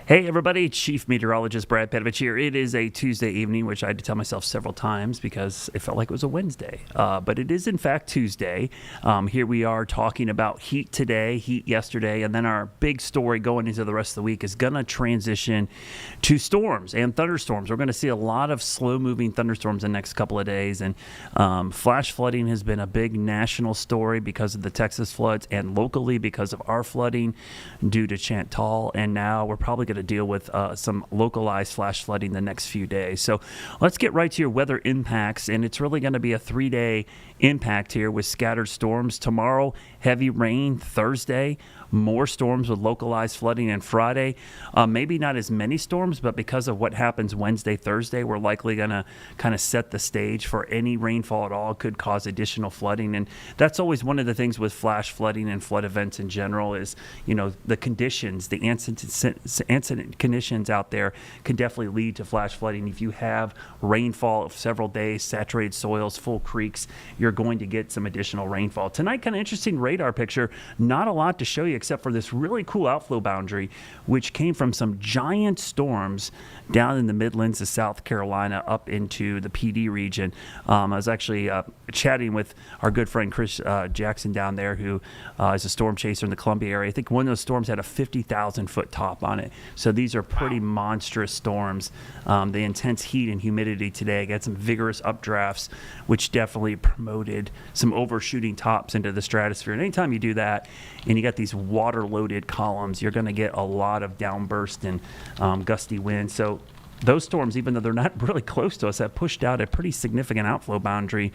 Hey everybody, Chief Meteorologist Brad Petovich here. It is a Tuesday evening, which I had to tell myself several times because it felt like it was a Wednesday. But it is in fact Tuesday. Here we are talking about heat today, heat yesterday, and then our big story going into the rest of the week is going to transition to storms and thunderstorms. We're going to see a lot of slow-moving thunderstorms in the next couple of days, and flash flooding has been a big national story because of the Texas floods and locally because of our flooding due to Chantal, and now we're probably going to deal with some localized flash flooding the next few days. So let's get right to your weather impacts, and it's really going to be a 3-day impact here with scattered storms. Tomorrow, heavy rain. Thursday, more storms with localized flooding. And Friday, maybe not as many storms, but because of what happens Wednesday, Thursday, we're likely going to kind of set the stage for any rainfall at all could cause additional flooding. And that's always one of the things with flash flooding and flood events in general is, you know, the conditions, the incident conditions out there can definitely lead to flash flooding. If you have rainfall of several days, saturated soils, full creeks, you're going to get some additional rainfall. Tonight, kind of interesting radar picture. Not a lot to show you except for this really cool outflow boundary, which came from some giant storms down in the Midlands of South Carolina up into the PD region. I was actually chatting with our good friend Chris Jackson down there, who is a storm chaser in the Columbia area. I think one of those storms had a 50,000-foot top on it. So these are pretty monstrous storms. The intense heat and humidity today got some vigorous updrafts, which definitely promoted some overshooting tops into the stratosphere. And anytime you do that and you got these water-loaded columns, you're going to get a lot of downburst and gusty winds. So those storms, even though they're not really close to us, have pushed out a pretty significant outflow boundary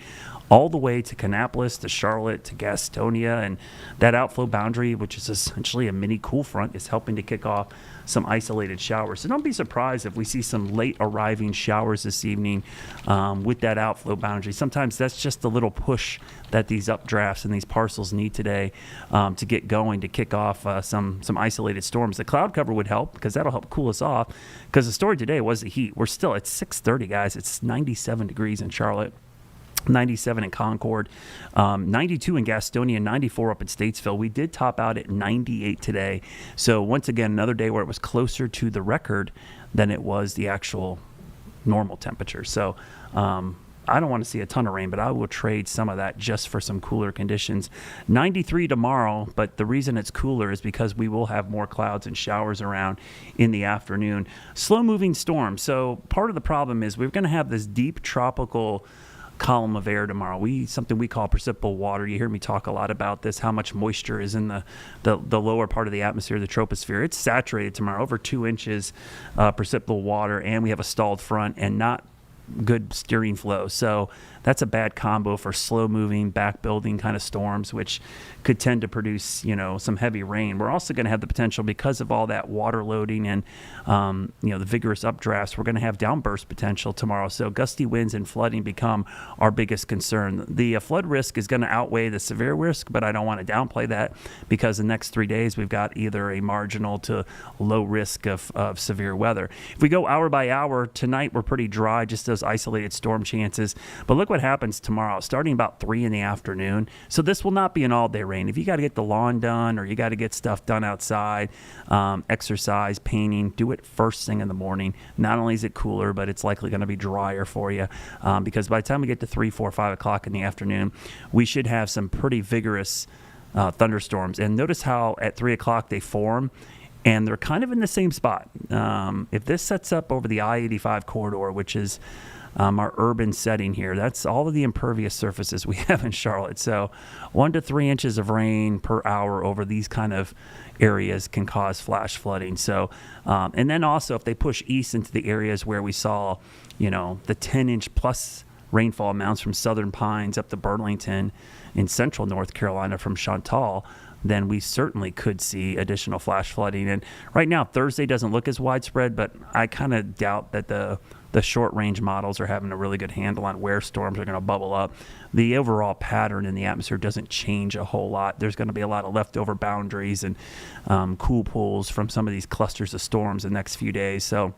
all the way to Kannapolis, to Charlotte, to Gastonia. And that outflow boundary, which is essentially a mini cool front, is helping to kick off some isolated showers. So don't be surprised if we see some late arriving showers this evening with that outflow boundary. Sometimes that's just a little push that these updrafts and these parcels need today to get going, to kick off some isolated storms. The cloud cover would help because that'll help cool us off, because the story today was the heat. We're still at 6:30, guys. It's 97 degrees in Charlotte, 97 in Concord, 92 in Gastonia, 94 up in Statesville. We did top out at 98 today. So once again, another day where it was closer to the record than it was the actual normal temperature. So I don't want to see a ton of rain, but I will trade some of that just for some cooler conditions. 93 tomorrow, but the reason it's cooler is because we will have more clouds and showers around in the afternoon. Slow-moving storms. So part of the problem is we're going to have this deep tropical column of air tomorrow. Something we call precipitable water. You hear me talk a lot about this, how much moisture is in the lower part of the atmosphere, the troposphere. It's saturated tomorrow, over 2 inches precipitable water, and we have a stalled front and not good steering flow. So that's a bad combo for slow-moving, back-building kind of storms, which could tend to produce, some heavy rain. We're also going to have the potential, because of all that water loading and, the vigorous updrafts, we're going to have downburst potential tomorrow. So gusty winds and flooding become our biggest concern. The flood risk is going to outweigh the severe risk, but I don't want to downplay that, because the next 3 days we've got either a marginal to low risk of severe weather. If we go hour by hour, tonight we're pretty dry, just those isolated storm chances. But look what happens tomorrow, starting about 3 in the afternoon. So this will not be an all-day rain. If you got to get the lawn done or you got to get stuff done outside, exercise, painting, do it first thing in the morning. Not only is it cooler, but it's likely going to be drier for you, because by the time we get to 3, 4, 5 o'clock in the afternoon, we should have some pretty vigorous thunderstorms. And notice how at 3 o'clock they form, and they're kind of in the same spot. If this sets up over the I-85 corridor, which is our urban setting here, that's all of the impervious surfaces we have in Charlotte. So 1 to 3 inches of rain per hour over these kind of areas can cause flash flooding. So, and then also if they push east into the areas where we saw, the 10-inch plus rainfall amounts from Southern Pines up to Burlington in central North Carolina from Chantal, then we certainly could see additional flash flooding. And right now, Thursday doesn't look as widespread, but I kind of doubt that the short-range models are having a really good handle on where storms are going to bubble up. The overall pattern in the atmosphere doesn't change a whole lot. There's going to be a lot of leftover boundaries and cool pools from some of these clusters of storms the next few days. So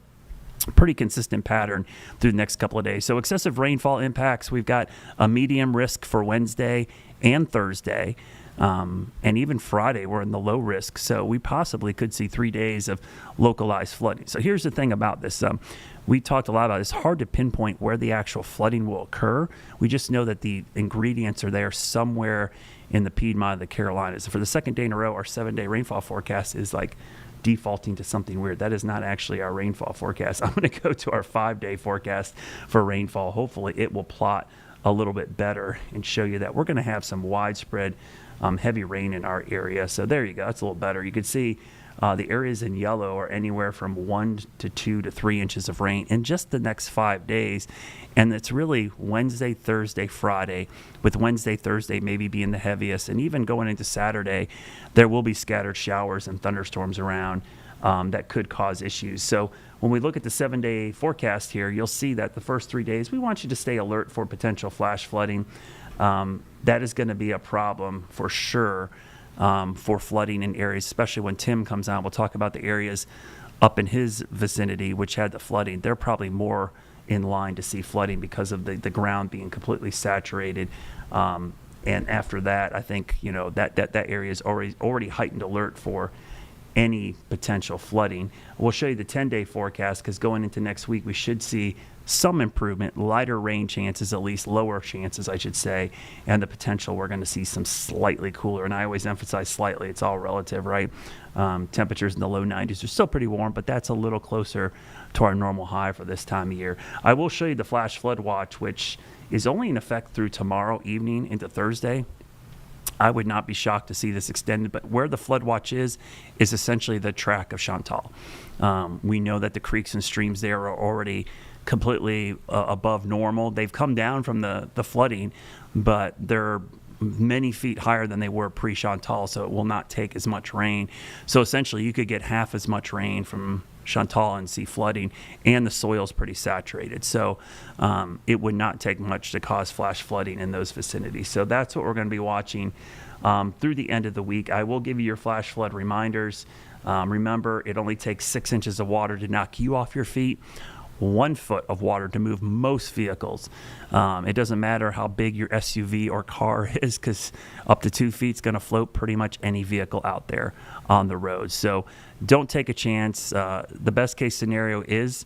pretty consistent pattern through the next couple of days. So excessive rainfall impacts, we've got a medium risk for Wednesday and Thursday. And even Friday, we're in the low risk. So we possibly could see 3 days of localized flooding. So here's the thing about this. We talked a lot about it. It's hard to pinpoint where the actual flooding will occur. We just know that the ingredients are there somewhere in the Piedmont of the Carolinas. So for the second day in a row, our 7-day rainfall forecast is like defaulting to something weird. That is not actually our rainfall forecast. I'm going to go to our 5-day forecast for rainfall. Hopefully it will plot a little bit better and show you that we're going to have some widespread heavy rain in our area. So there you go. That's a little better. You can see the areas in yellow are anywhere from 1 to 2 to 3 inches of rain in just the next 5 days. And it's really Wednesday, Thursday, Friday, with Wednesday, Thursday maybe being the heaviest. And even going into Saturday, there will be scattered showers and thunderstorms around that could cause issues. So when we look at the 7-day forecast here, you'll see that the first 3 days, we want you to stay alert for potential flash flooding. That is going to be a problem for sure. For flooding in areas, especially when Tim comes on. We'll talk about the areas up in his vicinity which had the flooding. They're probably more in line to see flooding because of the ground being completely saturated. And after that, I think that area is already heightened alert for any potential flooding. We'll show you the 10-day forecast because going into next week, we should see some improvement, lighter rain chances, at least lower chances, I should say, and the potential we're going to see some slightly cooler. And I always emphasize slightly. It's all relative, right? Temperatures in the low 90s are still pretty warm, but that's a little closer to our normal high for this time of year. I will show you the flash flood watch, which is only in effect through tomorrow evening into Thursday. I would not be shocked to see this extended, but where the flood watch is essentially the track of Chantal. We know that the creeks and streams there are already completely above normal. They've come down from the flooding, but they're many feet higher than they were pre-Chantal, so it will not take as much rain. So essentially, you could get half as much rain from Chantal and see flooding, and the soil's pretty saturated. So it would not take much to cause flash flooding in those vicinities. So that's what we're going to be watching through the end of the week. I will give you your flash flood reminders. Remember, it only takes 6 inches of water to knock you off your feet. 1 foot of water to move most vehicles. It doesn't matter how big your SUV or car is, because up to 2 feet is going to float pretty much any vehicle out there on the road. So don't take a chance. The best case scenario is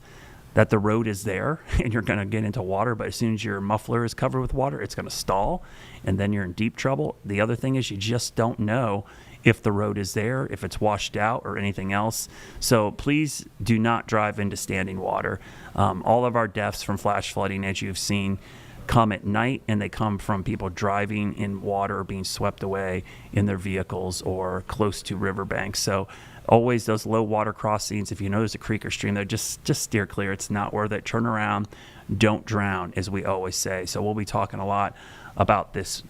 that the road is there and you're going to get into water, but as soon as your muffler is covered with water, it's going to stall, and then you're in deep trouble. The other thing is you just don't know if the road is there, if it's washed out or anything else. So please do not drive into standing water. All of our deaths from flash flooding, as you've seen, come at night, and they come from people driving in water, being swept away in their vehicles or close to riverbanks. So always those low water crossings, if you know there's a creek or stream there, just steer clear. It's not worth it. Turn around. Don't drown, as we always say. So we'll be talking a lot about this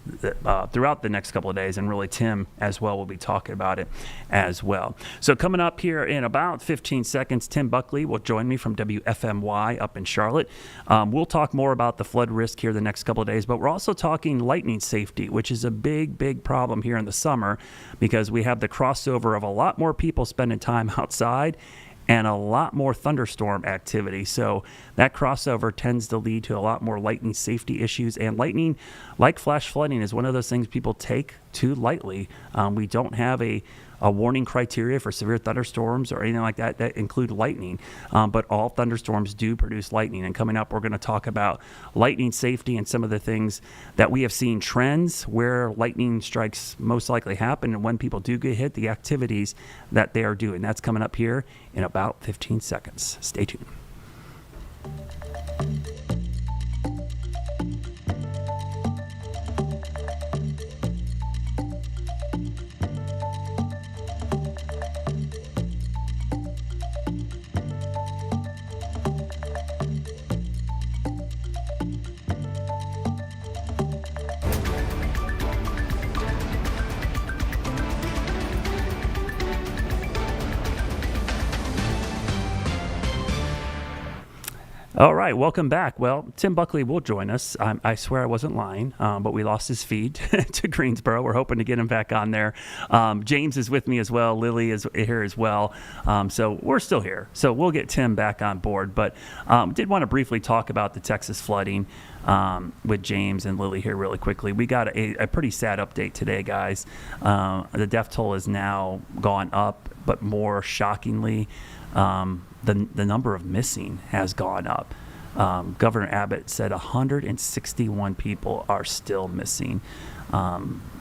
throughout the next couple of days, and really Tim as well will be talking about it as well. So coming up here in about 15 seconds, Tim Buckley will join me from WFMY up in Charlotte. We'll talk more about the flood risk here the next couple of days, but we're also talking lightning safety, which is a big problem here in the summer, because we have the crossover of a lot more people spending time outside and a lot more thunderstorm activity. So that crossover tends to lead to a lot more lightning safety issues. And lightning, like flash flooding, is one of those things people take too lightly. We don't have a warning criteria for severe thunderstorms or anything like that that include lightning. But all thunderstorms do produce lightning. And coming up, we're going to talk about lightning safety and some of the things that we have seen trends where lightning strikes most likely happen, and when people do get hit, the activities that they are doing. That's coming up here in about 15 seconds. Stay tuned. All right, welcome back. Well, Tim Buckley will join us. I swear I wasn't lying, but we lost his feed to Greensboro. We're hoping to get him back on there. James is with me as well. Lily is here as well. So we're still here. So we'll get Tim back on board. But did want to briefly talk about the Texas flooding with James and Lily here really quickly. We got a pretty sad update today, guys. The death toll has now gone up, but more shockingly, the number of missing has gone up. Governor Abbott said 161 people are still missing.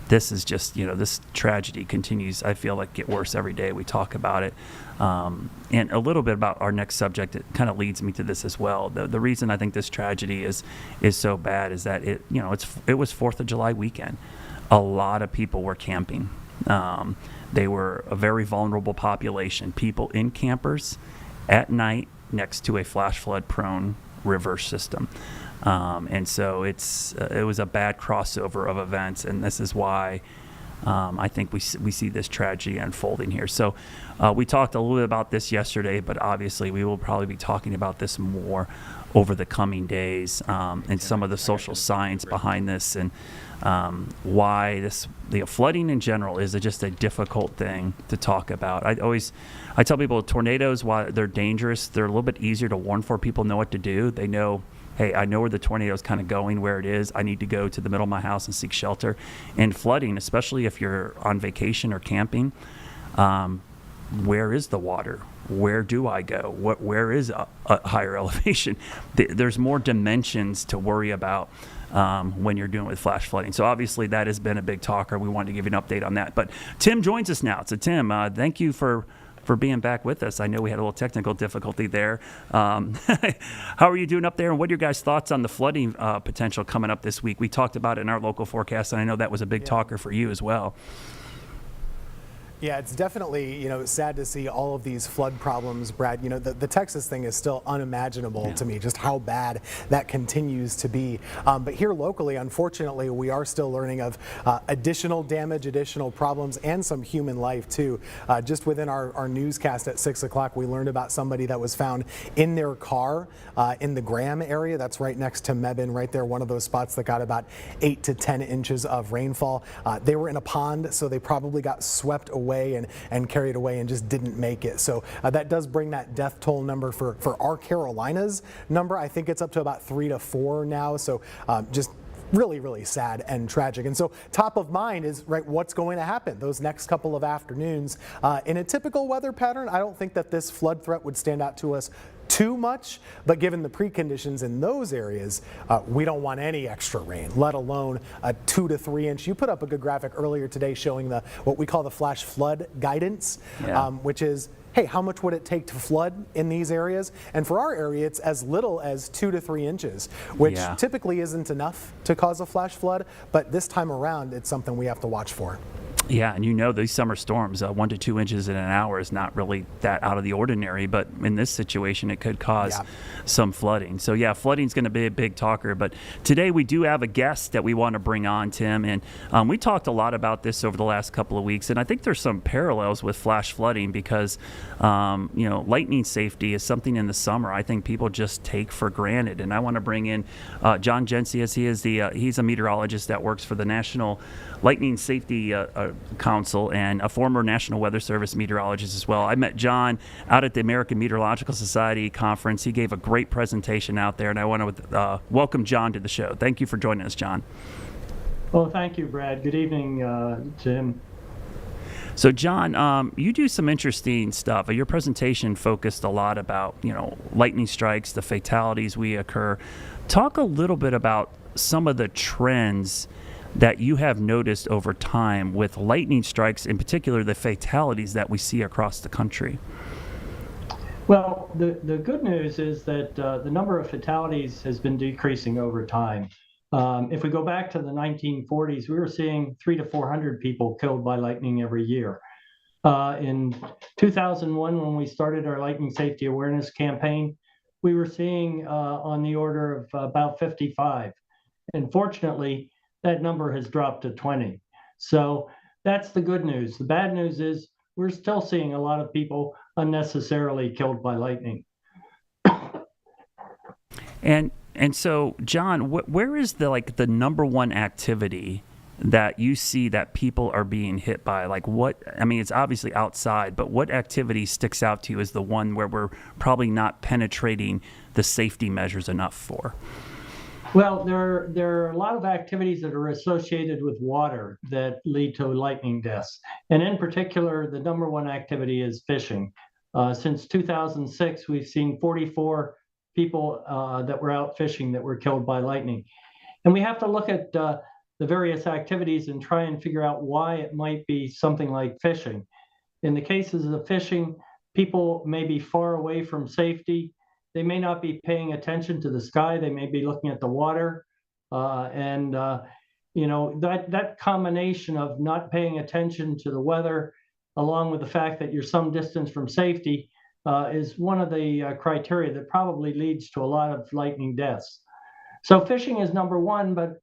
This is just, this tragedy continues, I feel like, get worse every day we talk about it. And a little bit about our next subject, it kind of leads me to this as well. The reason I think this tragedy is so bad is that it was 4th of July weekend. A lot of people were camping. They were a very vulnerable population, people in campers at night next to a flash flood prone river system. And so it was a bad crossover of events, and this is why I think we see this tragedy unfolding here. So we talked a little bit about this yesterday, but obviously we will probably be talking about this more over the coming days, and some of the social science behind this, and why flooding in general is just a difficult thing to talk about. I tell people tornadoes, while they're dangerous, they're a little bit easier to warn for. People know what to do. They know, hey, I know where the tornado is kind of going, where it is. I need to go to the middle of my house and seek shelter. And flooding, especially if you're on vacation or camping, where is the water? Where do I go? Where is a higher elevation? There's more dimensions to worry about when you're dealing with flash flooding. So obviously that has been a big talker. We wanted to give you an update on that. But Tim joins us now. So Tim, thank you for being back with us. I know we had a little technical difficulty there. How are you doing up there, and what are your guys' thoughts on the flooding potential coming up this week? We talked about it in our local forecast, and I know that was a big talker for you as well. Yeah, it's definitely, sad to see all of these flood problems, Brad. The Texas thing is still unimaginable to me, just how bad that continues to be. But here locally, unfortunately, we are still learning of additional damage, additional problems, and some human life too. Just within our newscast at 6 o'clock, we learned about somebody that was found in their car in the Graham area. That's right next to Mebane, right there, one of those spots that got about 8 to 10 inches of rainfall. They were in a pond, so they probably got swept away and carried away and just didn't make it. So that does bring that death toll number for our Carolinas number. I think it's up to about 3 to 4 now. So just really, really sad and tragic. And so top of mind is, right, what's going to happen those next couple of afternoons. In a typical weather pattern, I don't think that this flood threat would stand out to us too much, but given the preconditions in those areas, we don't want any extra rain, let alone a 2 to 3 inch. You put up a good graphic earlier today showing what we call the flash flood guidance, which is, hey, how much would it take to flood in these areas? And for our area, it's as little as 2 to 3 inches, which typically isn't enough to cause a flash flood, but this time around, it's something we have to watch for. Yeah, and these summer storms, 1 to 2 inches in an hour is not really that out of the ordinary, but in this situation, it could cause some flooding. So yeah, flooding is going to be a big talker. But today we do have a guest that we want to bring on, Tim, and we talked a lot about this over the last couple of weeks, and I think there's some parallels with flash flooding because, lightning safety is something in the summer I think people just take for granted. And I want to bring in John Gencius. He's a meteorologist that works for the National Lightning Safety Council and a former National Weather Service meteorologist as well. I met John out at the American Meteorological Society conference. He gave a great presentation out there, and I want to welcome John to the show. Thank you for joining us, John. Well, thank you, Brad. Good evening, Tim. So, John, you do some interesting stuff. Your presentation focused a lot about, lightning strikes, the fatalities we occur. Talk a little bit about some of the trends that you have noticed over time with lightning strikes, in particular the fatalities that we see across the country. Well, the good news is that the number of fatalities has been decreasing over time. If we go back to the 1940s, we were seeing 300 to 400 people killed by lightning every year. In 2001, when we started our lightning safety awareness campaign, we were seeing on the order of about 55. And fortunately, that number has dropped to 20. So that's the good news. The bad news is we're still seeing a lot of people unnecessarily killed by lightning. And so, John, where is the number one activity that you see that people are being hit by? Like what? I mean, it's obviously outside, but what activity sticks out to you as the one where we're probably not penetrating the safety measures enough for? Well, there are a lot of activities that are associated with water that lead to lightning deaths. And in particular, the number one activity is fishing. Since 2006, we've seen 44 people that were out fishing that were killed by lightning. And we have to look at the various activities and try and figure out why it might be something like fishing. In the cases of fishing, people may be far away from safety. They may not be paying attention to the sky. They may be looking at the water. And that combination of not paying attention to the weather, along with the fact that you're some distance from safety, is one of the criteria that probably leads to a lot of lightning deaths. So fishing is number one, but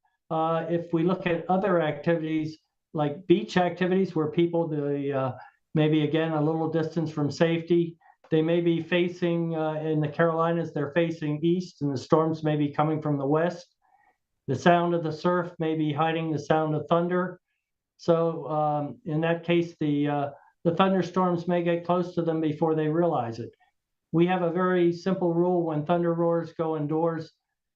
if we look at other activities like beach activities where people maybe again a little distance from safety, they may be facing in the Carolinas, they're facing east and the storms may be coming from the west. The sound of the surf may be hiding the sound of thunder. So in that case, the thunderstorms may get close to them before they realize it. We have a very simple rule: when thunder roars, go indoors.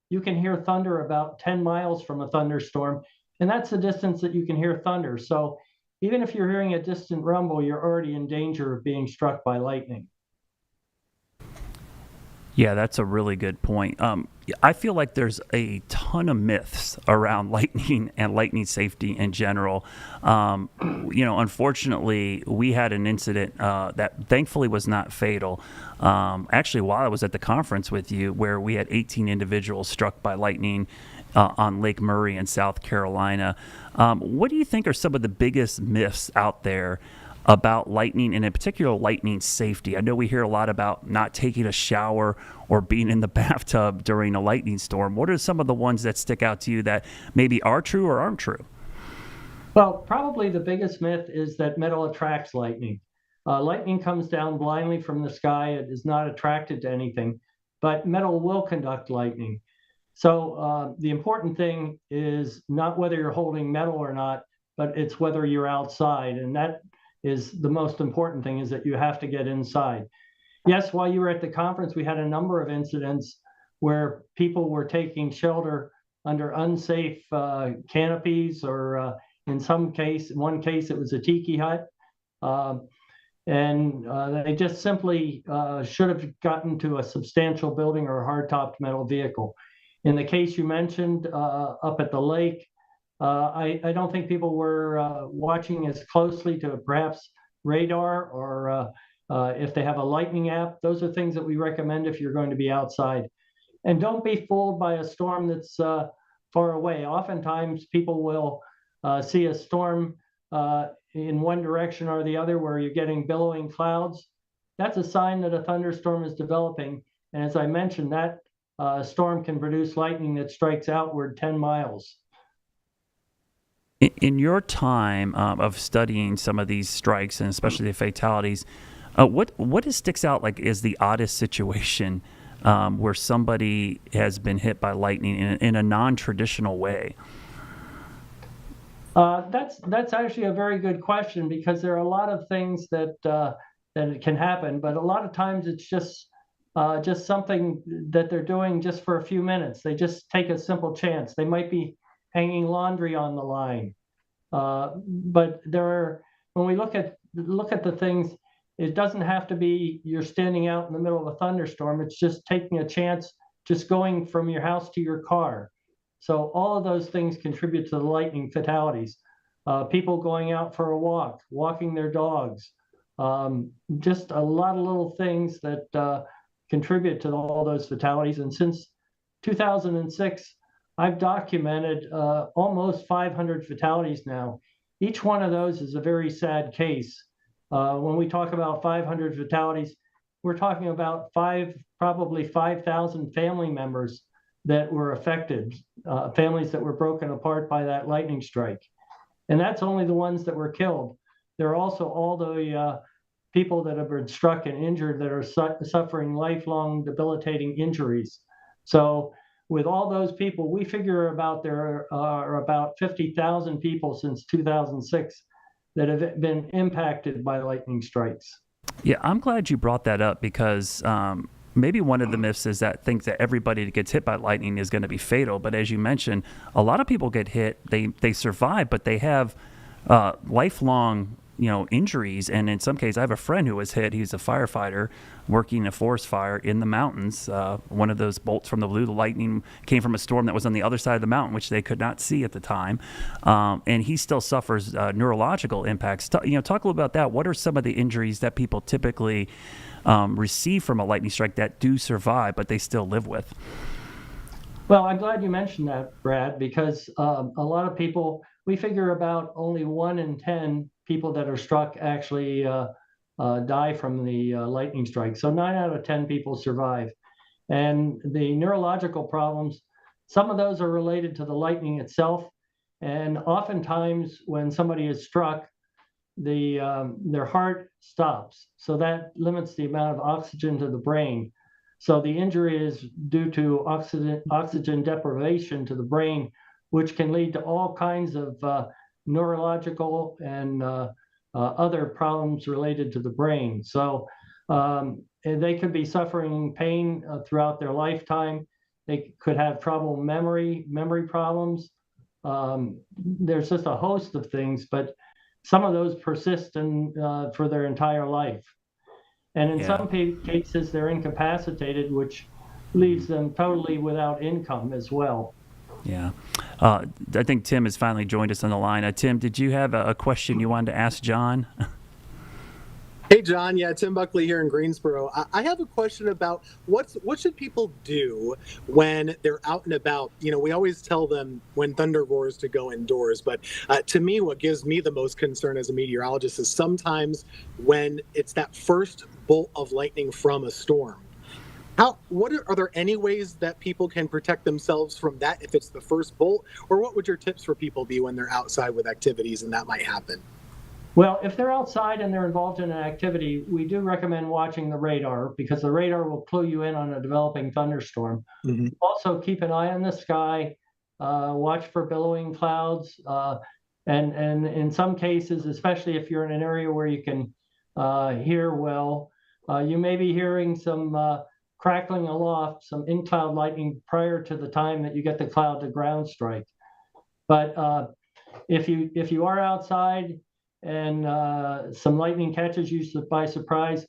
You can hear thunder about 10 miles from a thunderstorm, and that's the distance that you can hear thunder. So even if you're hearing a distant rumble, you're already in danger of being struck by lightning. Yeah, that's a really good point. I feel like there's a ton of myths around lightning and lightning safety in general. Unfortunately, we had an incident that thankfully was not fatal. Actually, while I was at the conference with you, where we had 18 individuals struck by lightning on Lake Murray in South Carolina. What do you think are some of the biggest myths out there about lightning, and in particular lightning safety? I know we hear a lot about not taking a shower or being in the bathtub during a lightning storm. What are some of the ones that stick out to you that maybe are true or aren't true? Well, probably the biggest myth is that metal attracts lightning. Lightning comes down blindly from the sky. It is not attracted to anything, but metal will conduct lightning. So the important thing is not whether you're holding metal or not, but it's whether you're outside. And that is the most important thing, is that you have to get inside. Yes, while you were at the conference, we had a number of incidents where people were taking shelter under unsafe canopies, or in one case, it was a tiki hut. And they just simply should have gotten to a substantial building or a hard-topped metal vehicle. In the case you mentioned up at the lake, I don't think people were watching as closely to perhaps radar, or if they have a lightning app. Those are things that we recommend if you're going to be outside. And don't be fooled by a storm that's far away. Oftentimes people will see a storm in one direction or the other where you're getting billowing clouds. That's a sign that a thunderstorm is developing. And as I mentioned, that storm can produce lightning that strikes outward 10 miles. In your time of studying some of these strikes and especially the fatalities, what sticks out like is the oddest situation where somebody has been hit by lightning in a non-traditional way? That's actually a very good question, because there are a lot of things that it can happen, but a lot of times it's just something that they're doing just for a few minutes. They just take a simple chance. They might be hanging laundry on the line, but when we look at the things, it doesn't have to be you're standing out in the middle of a thunderstorm. It's just taking a chance, just going from your house to your car. So all of those things contribute to the lightning fatalities. People going out for a walk, walking their dogs, just a lot of little things that contribute to all those fatalities. And since 2006, I've documented almost 500 fatalities now. Each one of those is a very sad case. When we talk about 500 fatalities, we're talking about probably 5,000 family members that were affected, families that were broken apart by that lightning strike. And that's only the ones that were killed. There are also all the people that have been struck and injured that are suffering lifelong debilitating injuries. So with all those people, we figure there are about 50,000 people since 2006 that have been impacted by lightning strikes. Yeah, I'm glad you brought that up because maybe one of the myths is that thinks that everybody that gets hit by lightning is going to be fatal. But as you mentioned, a lot of people get hit, they survive, but they have lifelong injuries. And in some cases, I have a friend who was hit. He's a firefighter working a forest fire in the mountains. One of those bolts from the blue, the lightning came from a storm that was on the other side of the mountain, which they could not see at the time. And he still suffers neurological impacts. Talk a little about that. What are some of the injuries that people typically receive from a lightning strike that do survive, but they still live with? Well, I'm glad you mentioned that, Brad, because a lot of people, we figure about only 1 in 10 people that are struck actually die from the lightning strike. So 9 out of 10 people survive. And the neurological problems, some of those are related to the lightning itself. And oftentimes when somebody is struck, their heart stops. So that limits the amount of oxygen to the brain. So the injury is due to oxygen deprivation to the brain, which can lead to all kinds of neurological and other problems related to the brain. So and they could be suffering pain throughout their lifetime. They could have trouble memory problems. There's just a host of things, but some of those persist for their entire life. And in some cases, they're incapacitated, which leaves them totally without income as well. Yeah. I think Tim has finally joined us on the line. Tim, did you have a question you wanted to ask John? Hey, John. Yeah, Tim Buckley here in Greensboro. I have a question about what should people do when they're out and about? We always tell them when thunder roars to go indoors, but to me, what gives me the most concern as a meteorologist is sometimes when it's that first bolt of lightning from a storm. Are there any ways that people can protect themselves from that if it's the first bolt? Or what would your tips for people be when they're outside with activities and that might happen? Well, if they're outside and they're involved in an activity, we do recommend watching the radar because the radar will clue you in on a developing thunderstorm. Mm-hmm. Also, keep an eye on the sky, watch for billowing clouds, and in some cases, especially if you're in an area where you can hear well, you may be hearing some crackling aloft, some in-cloud lightning prior to the time that you get the cloud to ground strike. But if you are outside and some lightning catches you by surprise,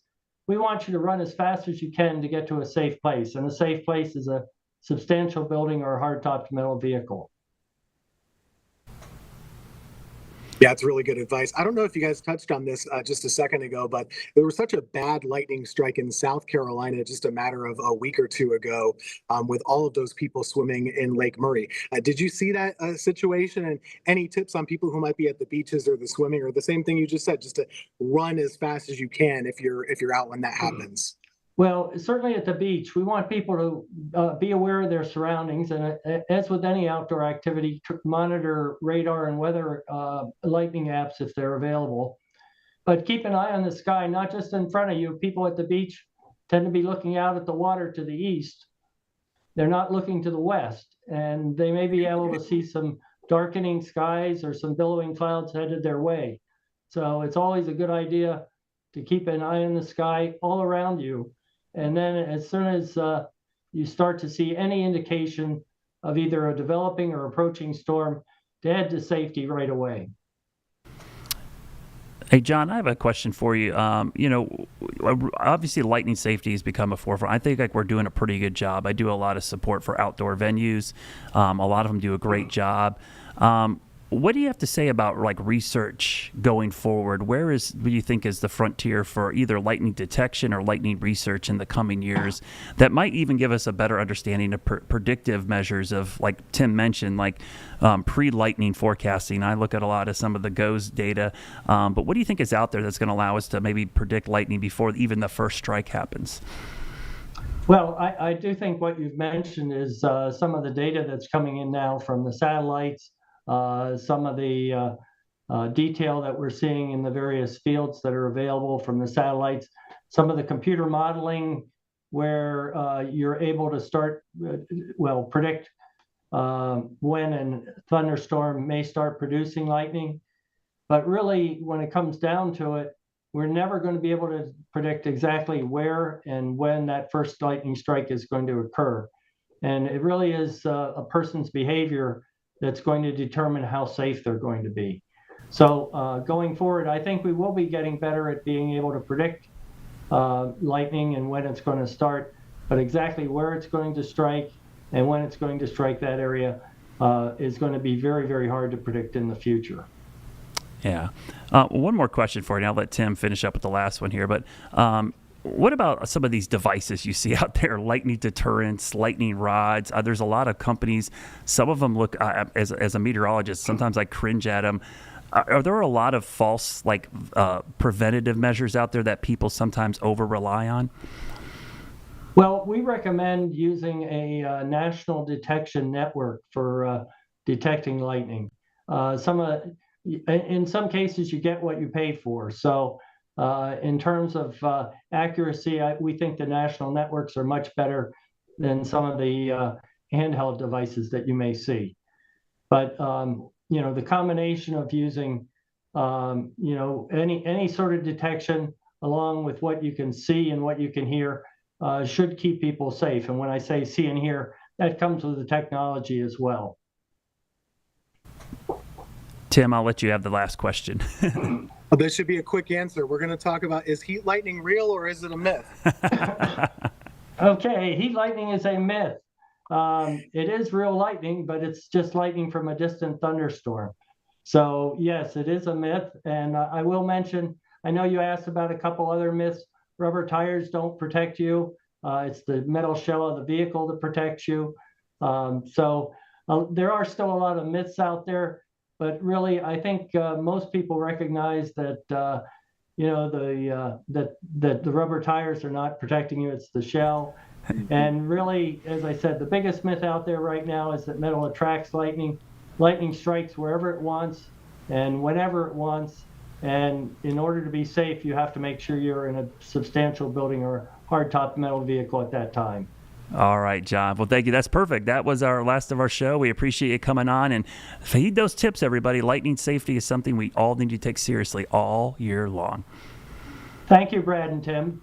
we want you to run as fast as you can to get to a safe place. And a safe place is a substantial building or a hard-topped metal vehicle. Yeah, it's really good advice. I don't know if you guys touched on this just a second ago, but there was such a bad lightning strike in South Carolina just a matter of a week or two ago with all of those people swimming in Lake Murray. Did you see that situation? And any tips on people who might be at the beaches or the swimming, or the same thing you just said, just to run as fast as you can if you're out when that happens? Well, certainly at the beach, we want people to be aware of their surroundings. And as with any outdoor activity, monitor radar and weather lightning apps if they're available. But keep an eye on the sky, not just in front of you. People at the beach tend to be looking out at the water to the east. They're not looking to the west. And they may be able to see some darkening skies or some billowing clouds headed their way. So it's always a good idea to keep an eye on the sky all around you. And then as soon as you start to see any indication of either a developing or approaching storm, to head to safety right away. Hey, John, I have a question for you. Obviously lightning safety has become a forefront. I think we're doing a pretty good job. I do a lot of support for outdoor venues. A lot of them do a great job. What do you have to say about research going forward? What do you think is the frontier for either lightning detection or lightning research in the coming years that might even give us a better understanding of predictive measures of, like Tim mentioned, pre-lightning forecasting? I look at a lot of some of the GOES data, but what do you think is out there that's going to allow us to maybe predict lightning before even the first strike happens? Well, I do think what you've mentioned is some of the data that's coming in now from the satellites. Some of the detail that we're seeing in the various fields that are available from the satellites, some of the computer modeling where you're able to start, predict when a thunderstorm may start producing lightning. But really, when it comes down to it, we're never going to be able to predict exactly where and when that first lightning strike is going to occur. And it really is a person's behavior that's going to determine how safe they're going to be. So going forward, I think we will be getting better at being able to predict lightning and when it's going to start, but exactly where it's going to strike and when it's going to strike that area is going to be very, very hard to predict in the future. Yeah. One more question for you, and I'll let Tim finish up with the last one here. But what about some of these devices you see out there, lightning deterrents, lightning rods? There's a lot of companies. Some of them look, as a meteorologist, sometimes I cringe at them. Are there a lot of false, preventative measures out there that people sometimes over-rely on? Well, we recommend using a national detection network for detecting lightning. In some cases, you get what you pay for. So in terms of accuracy, we think the national networks are much better than some of the handheld devices that you may see. But the combination of using any sort of detection along with what you can see and what you can hear should keep people safe. And when I say see and hear, that comes with the technology as well. Tim, I'll let you have the last question. Well, this should be a quick answer. We're going to talk about, is heat lightning real or is it a myth? Okay, heat lightning is a myth. It is real lightning, but it's just lightning from a distant thunderstorm. So yes, it is a myth. And I will mention, I know you asked about a couple other myths. Rubber tires don't protect you. It's the metal shell of the vehicle that protects you. So there are still a lot of myths out there. But really, I think most people recognize that that the rubber tires are not protecting you; it's the shell. And really, as I said, the biggest myth out there right now is that metal attracts lightning. Lightning strikes wherever it wants and whenever it wants. And in order to be safe, you have to make sure you're in a substantial building or hardtop metal vehicle at that time. All right, John. Well, thank you. That's perfect. That was our last of our show. We appreciate you coming on, and heed those tips, everybody. Lightning safety is something we all need to take seriously all year long. Thank you, Brad and Tim.